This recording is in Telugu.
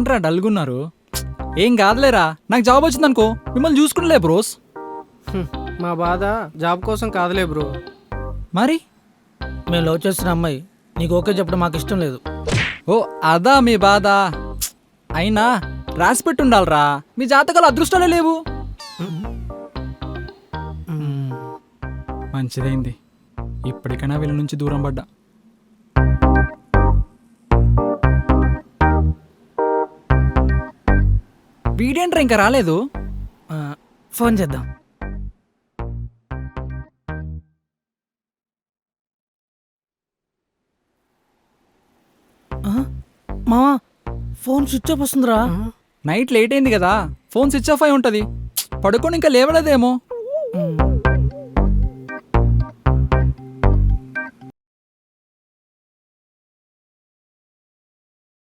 ఏంట్రా డల్గున్నారు? ఏం కాదులేరా, నాకు జాబ్ వచ్చిందనుకో మిమ్మల్ని చూసుకుంటలే బ్రోస్. మా బాధ జాబ్ కోసం కాదులే బ్రో. మరి మేము లవ్ చేస్తున్న అమ్మాయి నీకు ఓకే చెప్పడం మాకు ఇష్టం లేదు. ఓ అదా మీ బాధ? అయినా రాసి పెట్టుండాలరా, మీ జాతకాలు అదృష్టాలే లేవు. మంచిదైంది, ఇప్పటికైనా వీళ్ళ నుంచి దూరం పడ్డా. వీడేంట్రా ఇంకా రాలేదు? ఫోన్ చేద్దాం. మావా ఫోన్ స్విచ్ ఆఫ్ వస్తుందిరా. నైట్ లేట్ అయింది కదా, ఫోన్ స్విచ్ ఆఫ్ అయి ఉంటది. పడుకొని ఇంకా లేవలేదేమో.